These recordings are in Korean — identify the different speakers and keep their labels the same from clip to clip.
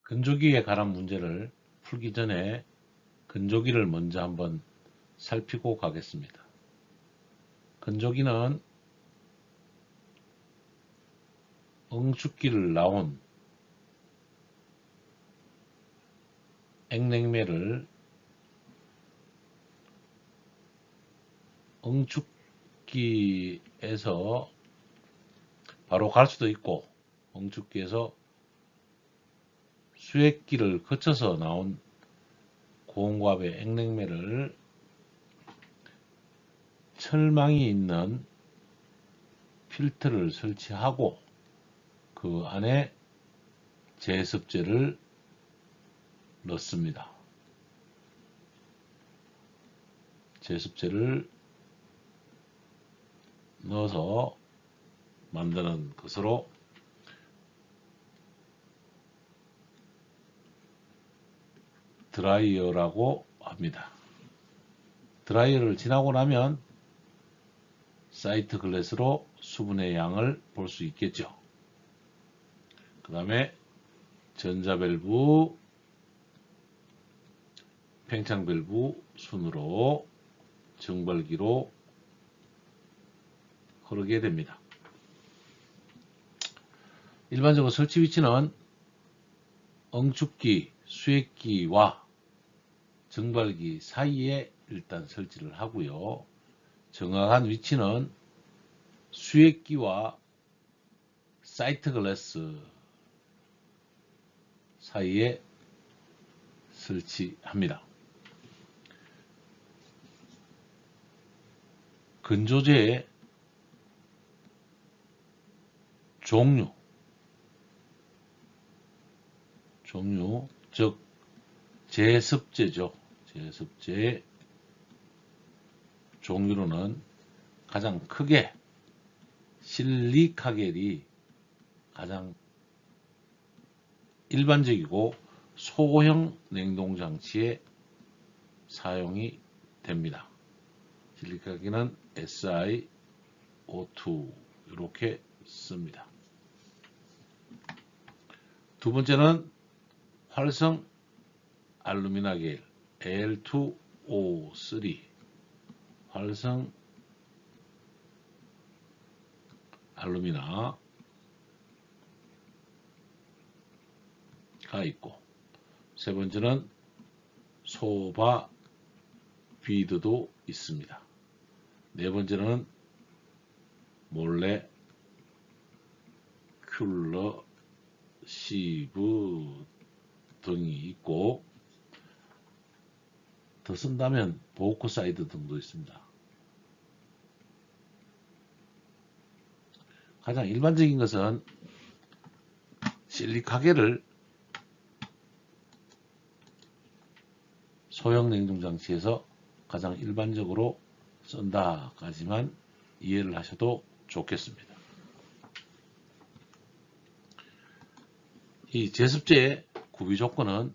Speaker 1: 건조기에 관한 문제를 풀기 전에 건조기를 먼저 한번 살피고 가겠습니다. 건조기는 응축기를 나온 액냉매를 응축기에서 바로 갈 수도 있고, 응축기에서 수액기를 거쳐서 나온 고온과의 액냉매를 철망이 있는 필터를 설치하고 그 안에 제습제를 넣습니다. 제습제를 넣어서 만드는 것으로 드라이어라고 합니다. 드라이어를 지나고 나면 사이트 글래스로 수분의 양을 볼 수 있겠죠. 그 다음에 전자밸브, 팽창밸브 순으로 정발기로 흐르게 됩니다. 일반적으로 설치 위치는 응축기, 수액기와 정발기 사이에 일단 설치를 하고요. 정확한 위치는 수액기와 사이트 글래스 사이에 설치합니다. 건조제의 종류, 즉 제습제죠. 제습제의 종류로는 가장 크게 실리카겔이 가장 일반적이고 소형 냉동장치에 사용이 됩니다. 실리카겔은 SiO2 이렇게 씁니다. 두 번째는 활성 알루미나겔 Al2O3 활성 알루미나가 있고, 세 번째는 소바 비드도 있습니다. 네 번째는 몰레 큘러 시브 등이 있고, 더 쓴다면 보코사이드 등도 있습니다. 가장 일반적인 것은 실리카겔을 소형 냉동장치에서 가장 일반적으로 쓴다까지만 이해를 하셔도 좋겠습니다. 이 제습제의 구비 조건은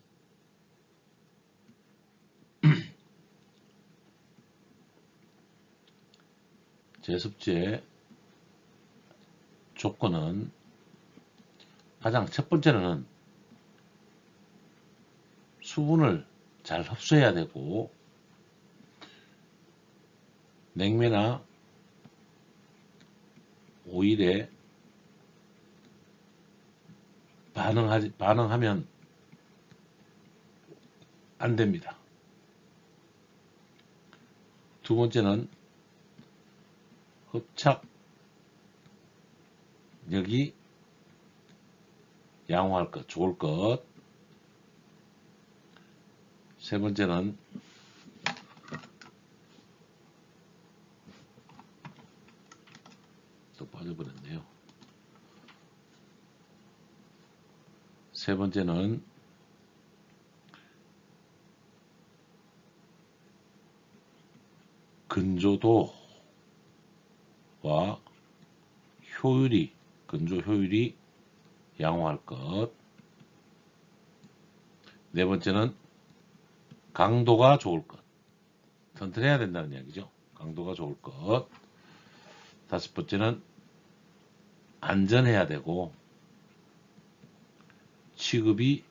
Speaker 1: 제습제의 조건은 가장 첫 번째는 수분을 잘 흡수해야 되고, 냉매나 오일에 반응하면 안 됩니다. 두 번째는 흡착력이 양호할 것, 좋을 것. 세 번째는 또 빠져버렸네요. 세 번째는 건조도와 건조 효율이 양호할 것. 네 번째는 강도가 좋을 것. 튼튼해야 된다는 이야기죠. 강도가 좋을 것. 다섯 번째는 안전해야 되고 취급이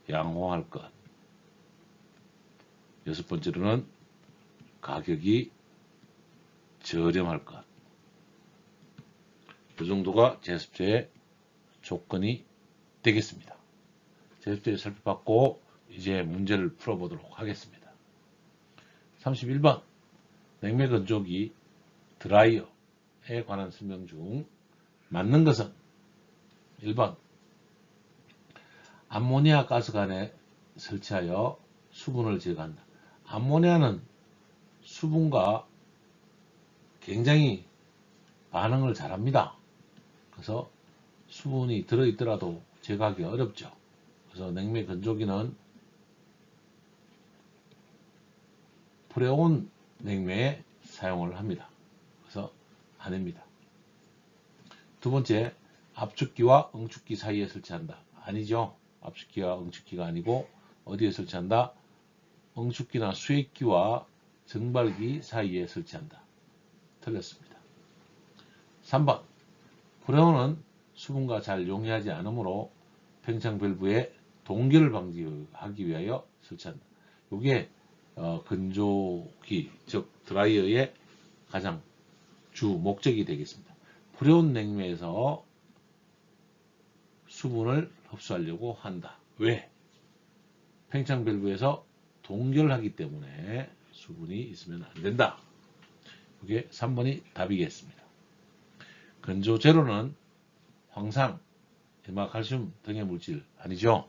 Speaker 1: 양호할 것. 여섯 번째로는 가격이 저렴할 것. 이 정도가 제습제의 조건이 되겠습니다. 제습제 살펴봤고 이제 문제를 풀어보도록 하겠습니다. 31번 냉매 건조기 드라이어에 관한 설명 중 맞는 것은 1번 암모니아 가스관에 설치하여 수분을 제거한다. 암모니아는 수분과 굉장히 반응을 잘합니다. 그래서 수분이 들어있더라도 제거하기 어렵죠. 그래서 냉매 건조기는 프레온 냉매에 사용을 합니다. 그래서 아닙니다. 두 번째, 압축기와 응축기 사이에 설치한다. 아니죠. 압축기와 응축기가 아니고 어디에 설치한다? 응축기나 수액기와 증발기 사이에 설치한다. 틀렸습니다. 3번, 프레온은 수분과 잘 용해하지 않으므로 팽창 밸브에 동결을 방지하기 위하여 설치한다. 이게 건조기, 즉 드라이어의 가장 주 목적이 되겠습니다. 프레온 냉매에서 수분을 흡수하려고 한다. 왜? 팽창 밸브에서 동결하기 때문에 수분이 있으면 안 된다. 이게 3번이 답이겠습니다. 건조 제로는 황산, 일마칼슘 등의 물질 아니죠.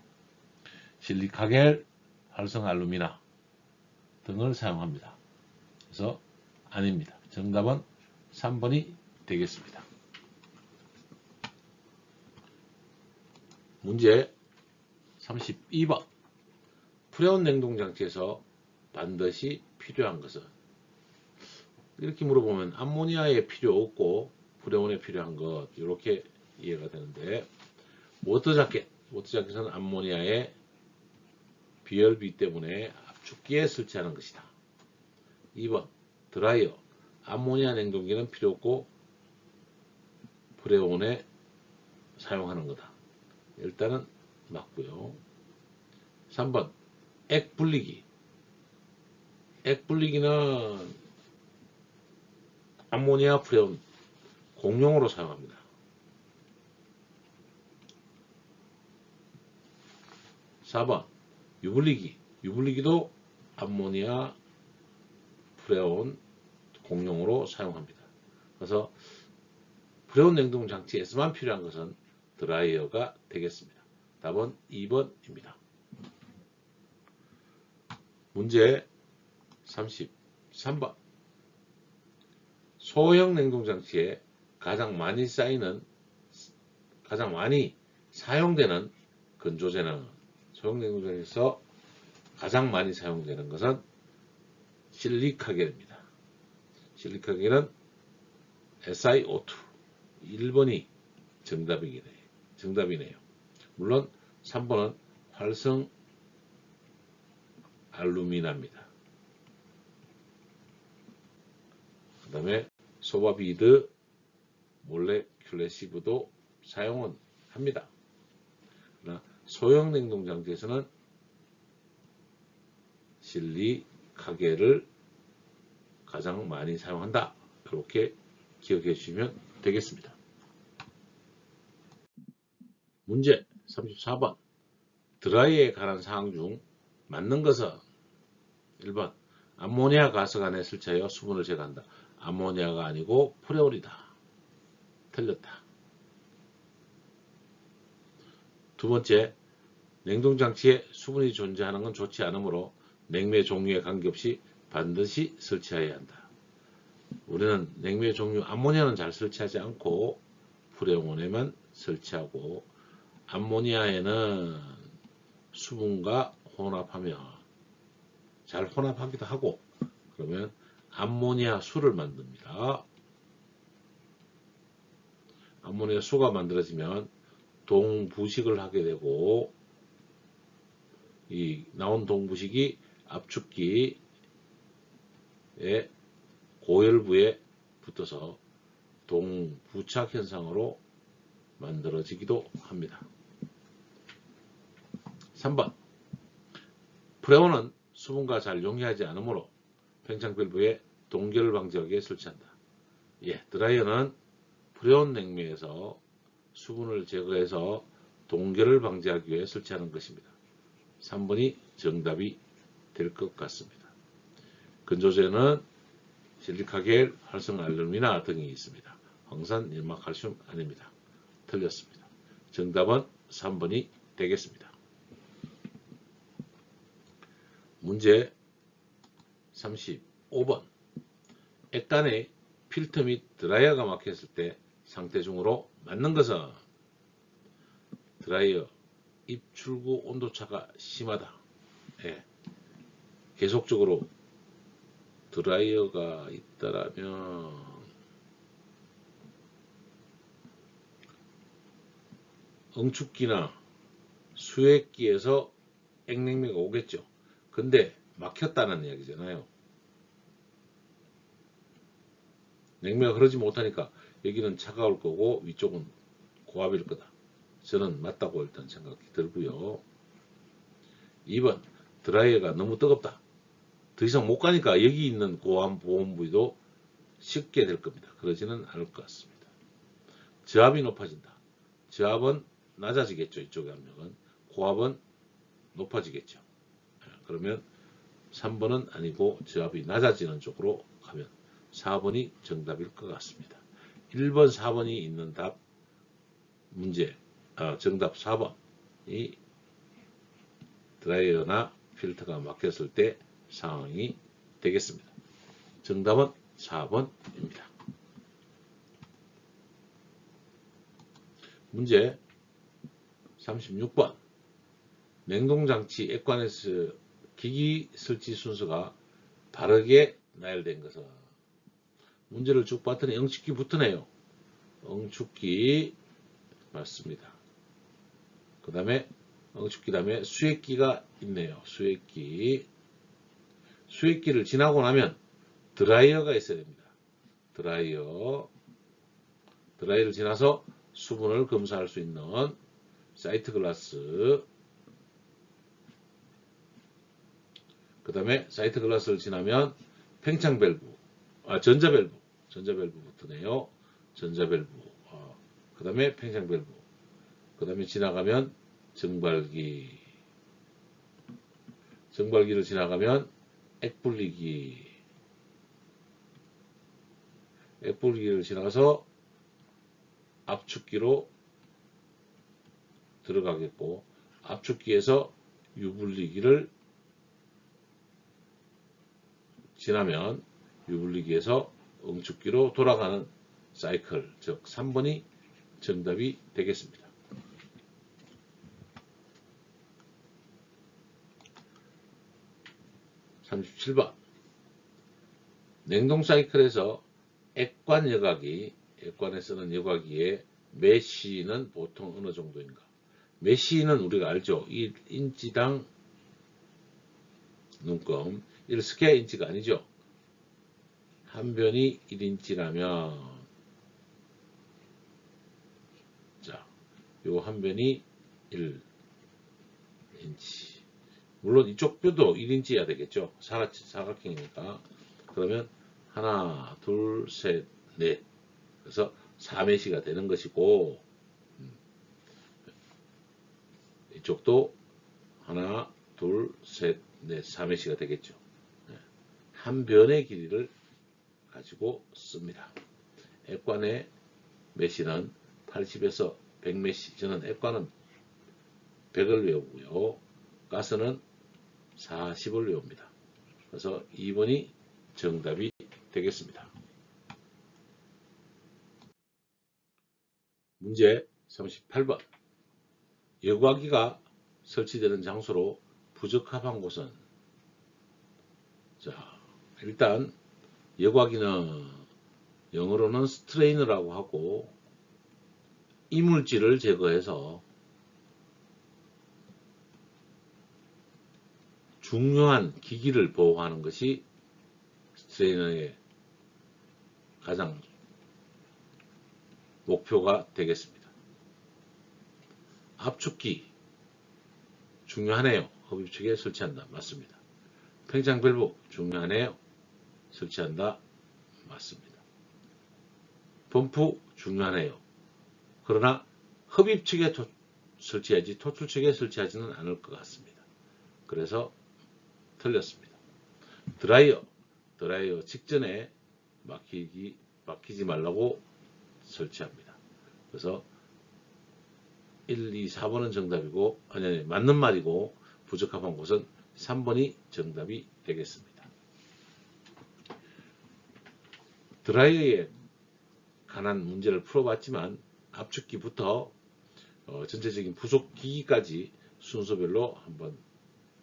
Speaker 1: 실리카겔, 활성알루미나 등을 사용합니다. 그래서 아닙니다. 정답은 3번이 되겠습니다. 문제 32번 프레온 냉동장치에서 반드시 필요한 것은? 이렇게 물어보면 암모니아에 필요 없고 프레온에 필요한 것 이렇게 이해가 되는데 워터자켓은 암모니아의 비열비 때문에 압축기에 설치하는 것이다. 2번 드라이어 암모니아 냉동기는 필요 없고 프레온에 사용하는 거다. 일단은 맞고요. 3번 액분리기는 암모니아 프레온 공용으로 사용합니다. 4번 유분리기도 암모니아 프레온 공용으로 사용합니다. 그래서 프레온 냉동 장치에서만 필요한 것은 드라이어가 되겠습니다. 답은 2번입니다. 문제 33번 소형 냉동 장치에 가장 많이 사용되는 건조제는 소형 냉동 장치에서 가장 많이 사용되는 것은 실리카겔입니다. 실리카겔은 SiO2 1번이 정답이네요. 물론 3번은 활성 알루미나입니다. 그 다음에 소바비드 몰레큘레시브도 사용은 합니다. 그러나 소형 냉동 장치에서는 실리카겔을 가장 많이 사용한다. 이렇게 기억해 주시면 되겠습니다. 문제 34번 드라이에 관한 사항 중 맞는 것은 1번 암모니아 가스관에 설치하여 수분을 제거한다. 암모니아가 아니고 프레온이다. 틀렸다. 두 번째, 냉동장치에 수분이 존재하는 건 좋지 않으므로 냉매 종류에 관계없이 반드시 설치해야 한다. 우리는 냉매 종류 암모니아는 잘 설치하지 않고 프레온에만 설치하고 암모니아에는 수분과 혼합하며 잘 혼합하기도 하고 그러면 암모니아 수를 만듭니다. 암모니아 수가 만들어지면 동부식을 하게 되고 이 나온 동부식이 압축기의 고열부에 붙어서 동부착 현상으로 만들어지기도 합니다. 3번 프레온은 수분과 잘 용해하지 않으므로 팽창 밸브에 동결을 방지하기 위해 설치한다. 예, 드라이어는 프레온 냉매에서 수분을 제거해서 동결을 방지하기 위해 설치하는 것입니다. 3번이 정답이 될 것 같습니다. 건조제는 실리카겔, 활성 알루미나 등이 있습니다. 황산, 일막, 칼슘 아닙니다. 틀렸습니다. 정답은 3번이 되겠습니다. 문제 35번. 액관에 필터 및 드라이어가 막혔을 때 상태 중으로 맞는 것은 드라이어 입출구 온도차가 심하다. 예. 계속적으로 드라이어가 있다라면 응축기나 수액기에서 액냉매가 오겠죠. 근데 막혔다는 이야기잖아요. 냉매가 흐르지 못하니까 여기는 차가울 거고 위쪽은 고압일 거다. 저는 맞다고 일단 생각이 들고요. 2번 드라이어가 너무 뜨겁다. 더 이상 못 가니까 여기 있는 고압 보온 부위도 식게 될 겁니다. 그러지는 않을 것 같습니다. 저압이 높아진다. 저압은 낮아지겠죠. 이쪽의 압력은. 고압은 높아지겠죠. 그러면 3번은 아니고 저압이 낮아지는 쪽으로 가면 4번이 정답일 것 같습니다. 1번, 4번이 있는 답 문제 정답 4번이 드라이어나 필터가 막혔을 때 상황이 되겠습니다. 정답은 4번입니다. 문제 36번. 냉동장치 액관에서 기기 설치 순서가 다르게 나열된 것은 문제를 쭉 봤더니 응축기 붙으네요. 응축기 맞습니다. 그 다음에 응축기 다음에 수액기가 있네요. 수액기를 지나고 나면 드라이어가 있어야 됩니다. 드라이어를 지나서 수분을 검사할 수 있는 사이트 글라스, 그 다음에 사이트 글라스를 지나면 팽창 밸브, 전자밸브 붙으네요. 전자밸브, 그 다음에 팽창 밸브, 그 다음에 지나가면 정발기를 지나가면 액분리기를 지나가서 압축기로 들어가겠고, 압축기에서 유분리기를 지나면 유분리기에서 응축기로 돌아가는 사이클, 즉 3번이 정답이 되겠습니다. 37번. 냉동 사이클에서 액관에 쓰는 여과기의 메쉬는 보통 어느 정도인가? 메쉬는 우리가 알죠. 1인치당 눈금 1스퀘어 인치가 아니죠. 한 변이 1인치라면 자, 요 한 변이 1인치. 물론 이쪽 뼈도 1인치여야 되겠죠. 사각형이니까. 그러면 하나, 둘, 셋, 넷. 그래서 4메시가 되는 것이고, 이쪽도 하나, 둘, 셋, 넷, 4메시가 되겠죠. 한 변의 길이를 가지고 씁니다. 액관의 메시는 80에서 100메시. 저는 액관은 100을 외우고요. 가스는 40을 외웁니다. 그래서 2번이 정답이 되겠습니다. 문제 38번. 여과기가 설치되는 장소로 부적합한 곳은 자, 일단 여과기는 영어로는 스트레이너라고 하고 이물질을 제거해서 중요한 기기를 보호하는 것이 스트레이너의 가장 목표가 되겠습니다. 압축기 중요하네요. 흡입축에 설치한다. 맞습니다. 팽창 밸브 중요하네요. 설치한다. 맞습니다. 펌프 중요하네요. 그러나 흡입축에 설치하지 토출축에 설치하지는 않을 것 같습니다. 그래서 틀렸습니다. 드라이어 직전에 막히지 말라고 설치합니다. 그래서 1, 2, 4번은 정답이고, 아니, 맞는 말이고, 부적합한 곳은 3번이 정답이 되겠습니다. 드라이어에 관한 문제를 풀어봤지만, 압축기부터 전체적인 부속 기기까지 순서별로 한번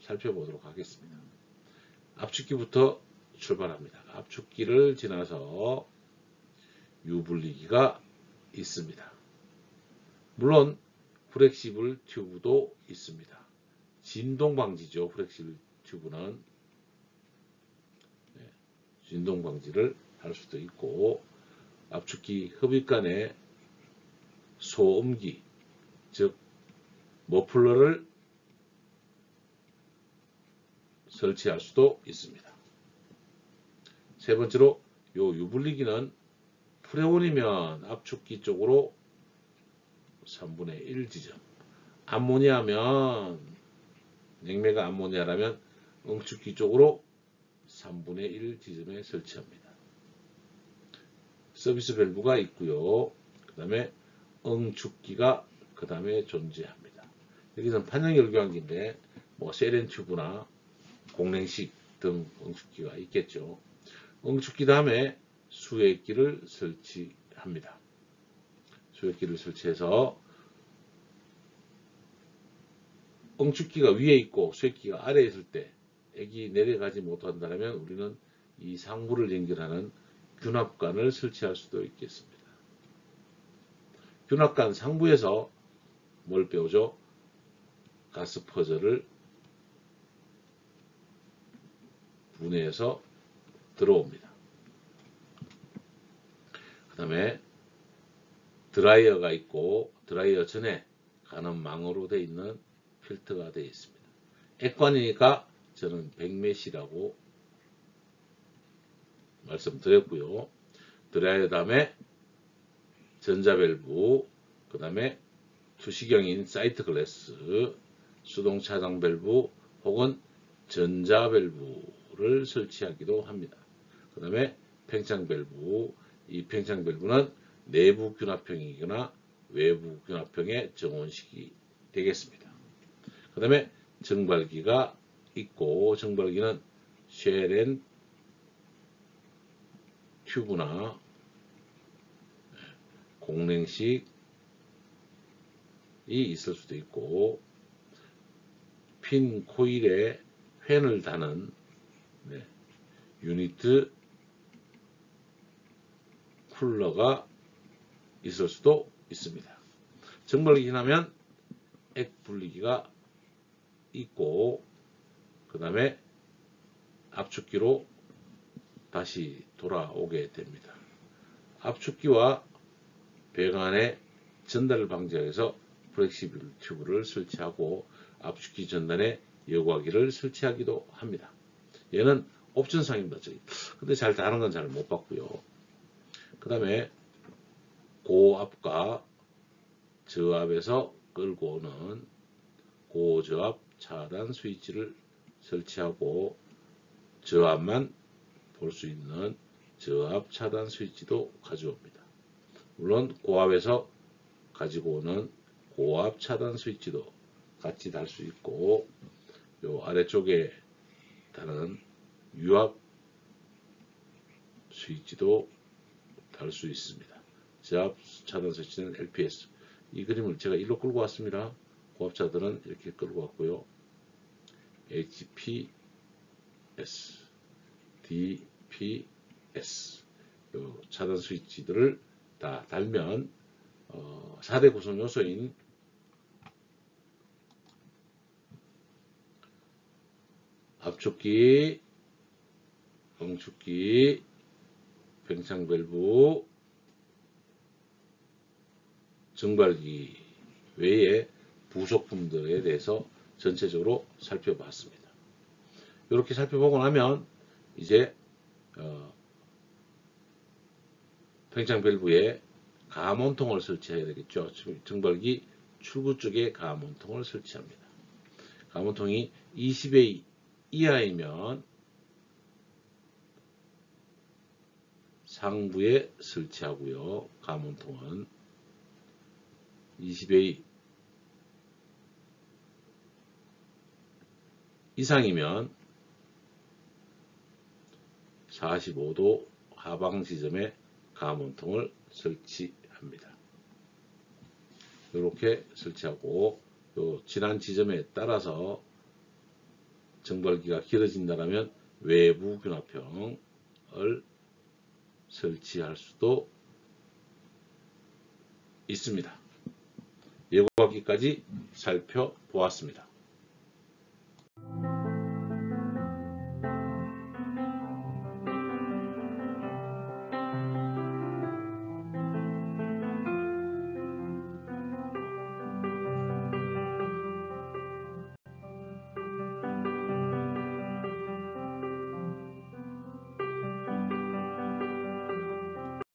Speaker 1: 살펴보도록 하겠습니다. 압축기부터 출발합니다. 압축기를 지나서 유분리기가 있습니다. 물론 플렉시블 튜브도 있습니다. 진동 방지죠. 플렉시블 튜브는 진동 방지를 할 수도 있고, 압축기 흡입관에 소음기, 즉 머플러를 설치할 수도 있습니다. 세 번째로 요 유분리기는 프레온이면 압축기 쪽으로 3분의 1 지점, 암모니아면, 냉매가 암모니아라면 응축기 쪽으로 3분의 1 지점에 설치합니다. 서비스 밸브가 있고요. 그 다음에 응축기가 그 다음에 존재합니다. 여기는 판형열교환기인데 뭐 세렌 튜브나 공랭식 등 응축기가 있겠죠. 응축기 다음에 수액기를 설치합니다. 수액기를 설치해서 응축기가 위에 있고 수액기가 아래에 있을 때 액이 내려가지 못한다면 우리는 이 상부를 연결하는 균합관을 설치할 수도 있겠습니다. 균합관 상부에서 뭘 빼오죠? 가스 퍼즐을 분해해서 들어옵니다. 그 다음에 드라이어가 있고 드라이어 전에 가는 망으로 되어 있는 필터가 되어 있습니다. 액관이니까 저는 100메시라고 말씀드렸고요. 드라이어 다음에 전자밸브, 그 다음에 투시경인 사이트 글래스, 수동 차단 밸브 혹은 전자밸브를 설치하기도 합니다. 그 다음에 팽창 밸브, 이 팽창 밸브는 내부 균합형이거나 외부 균합형의 정원식이 되겠습니다. 그 다음에 정발기가 있고, 정발기는 쉐렌 튜브나 공랭식이 있을 수도 있고, 핀 코일에 펜을 다는 유니트 쿨러가 있을 수도 있습니다. 정발기긴 하면 액 분리기가 있고, 그 다음에 압축기로 다시 돌아오게 됩니다. 압축기와 배관의 전달을 방지하기 위해서 플렉시블 튜브를 설치하고 압축기 전단에 여과기를 설치하기도 합니다. 얘는 옵션상입니다. 근데 잘 다른 건 잘 못 봤고요. 그 다음에 고압과 저압에서 끌고 오는 고저압 차단 스위치를 설치하고 저압만 볼 수 있는 저압 차단 스위치도 가져옵니다. 물론 고압에서 가지고 오는 고압 차단 스위치도 같이 달 수 있고, 요 아래쪽에 다른 유압 스위치도 달 수 있습니다. 저압 차단 스위치는 LPS. 이 그림을 제가 일로 끌고 왔습니다. 고압차들은 이렇게 끌고 왔고요. HPS, DPS 요 차단 스위치들을 다 달면 4대 구성 요소인 압축기, 응축기, 팽창 밸브, 정발기 외에 부속품들에 대해서 전체적으로 살펴봤습니다. 이렇게 살펴보고 나면 이제 팽창 밸브에 가몬통을 설치해야 되겠죠. 증발기 출구 쪽에 가몬통을 설치합니다. 가몬통이 20A 이하이면 상부에 설치하고요. 가몬통은 20A 이상이면 45도 하방 지점에 가몬통을 설치합니다. 이렇게 설치하고 요 지난 지점에 따라서 증발기가 길어진다면 외부 균합형을 설치할 수도 있습니다. 예고하기까지 살펴보았습니다.